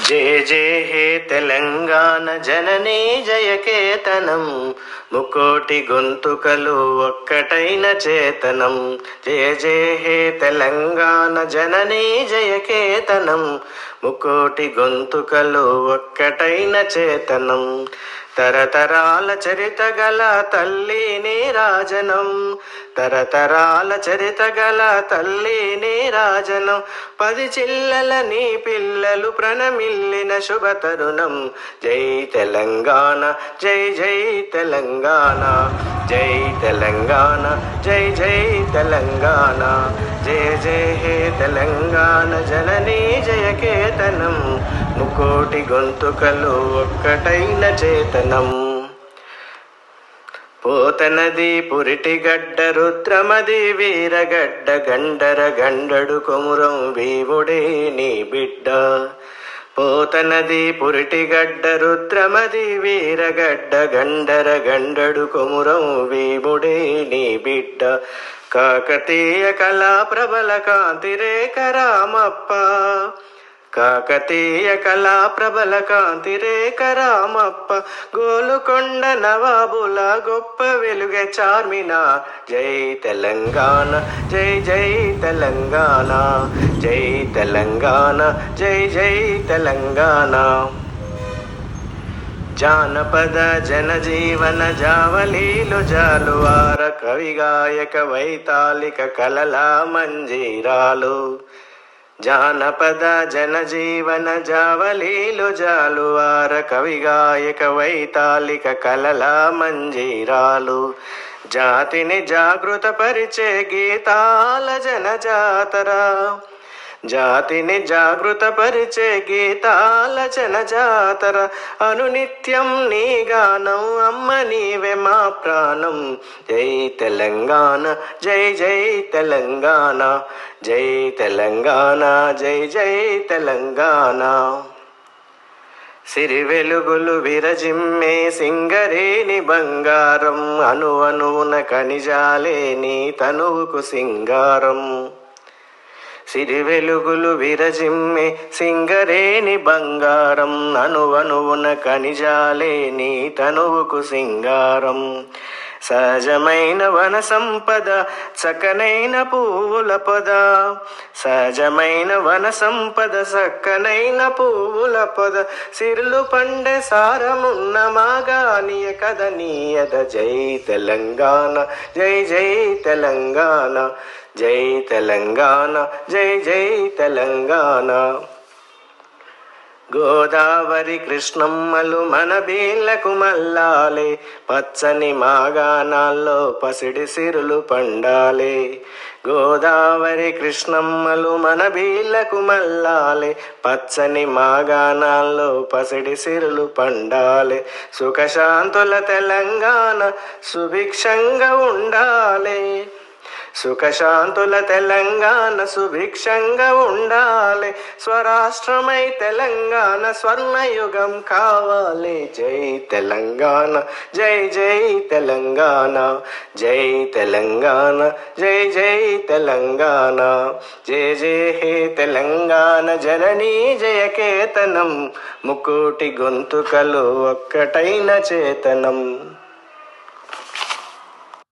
జయ జయ హే తెలంగాణ జననీ జయకేతనం, ముకోటి గొంతుకలు ఒక్కటైన చేతనం. జయ జయ హే తెలంగాణ జననీ జయకేతనం, ముకోటి గొంతుకలు ఒక్కటైన చేతనం. తరతరాల చరిత గల తల్లి నీరాజనం, తరతరాల చరిత గల తల్లి నీరాజనం. 10 చిల్లల నీ పిల్లలు ప్రణమిల్లిన శుభ తరుణం. జై తెలంగాణ జై జై తెలంగాణ, జై తెలంగాణ జై జై తెలంగాణ. జయ జయ హే తెలంగాణ జననీ జయకేతనం, ముకోటి గొంతుకలు ఒక్కటైన చేతనం. పోతనది పురిటిగడ్డ రుద్రమది వీరగడ్డ, గండర గండడు కొమురం వీవుడే నీ బిడ్డ. పోతనది పురిటిగడ్డ రుద్రమది వీరగడ్డ, గండర గండడు కొమురం వీవుడే నీ బిడ్డ. కాకతీయ కళా ప్రబల కాంతి రేఖ రామప్ప, కాకతీయ కళా ప్రబల కాంతి రేఖ రామప్ప. గోలుకొండ నవాబుల గొప్ప వెలుగె చార్మినార్. జై తెలంగాణ జై జై తెలంగాణ, జై తెలంగాణ జై జై తెలంగాణ. జానపద జనజీవన జావలీలు జాలువార, కవిగాయక వైతాళిక కలల మంజీరాలు. జానపద జనజీవన జావలీలు జాలువార, కవిగాయక వైతాళిక కలల మంజీరాలు. జాతిని జాగృత పరిచే గీతాల జనజాతర, జాతిని జాగృత పరిచే గీతాల జనజాతర. అనునిత్యం నీ గానం అమ్మ నీవే మా ప్రాణం. జై తెలంగాణ జై జై తెలంగాణ, జై తెలంగాణ జై జై తెలంగాణ. సిరి వెలుగులు విరజిమ్మే సింగరేని బంగారం, అణువణువున ఖనిజాలే నీ తనువుకు సింగారం. సిరి వెలుగులు విరజిమ్మే సింగరేని బంగారం, అణువణువున ఖనిజాలే నీ తనువుకు సింగారం. సహజమైన వన సంపద చక్కనైన పువ్వుల పొద, సహజమైన వన సంపద చక్కనైన పువ్వుల పొద. సిరులు పండే సారమున్న మాగానియ కథ నీయద. జై తెలంగాణ జై జై తెలంగాణ, జై తెలంగాణ జై జై తెలంగాణ. గోదావరి కృష్ణమ్మలు మన బీళ్లకు మల్లాలే, పచ్చని మాగాణాల్లో పసిడి సిరులు పండాలే. గోదావరి కృష్ణమ్మలు మన బీళ్లకు మల్లాలే, పచ్చని మాగాణాల్లో పసిడి సిరులు పండాలే. సుఖశాంతుల తెలంగాణ సుభిక్షంగా ఉండాలే, సుఖశాంతుల తెలంగాణ సుభిక్షంగా ఉండాలి. స్వరాష్ట్రమై తెలంగాణ స్వర్ణయుగం కావాలి. జై తెలంగాణ జై జై తెలంగాణ, జై తెలంగాణ జై జై తెలంగాణ. జయ జయ హే తెలంగాణ జననీ జయకేతనం, ముకోటి గొంతుకలు ఒక్కటైన చేతనం.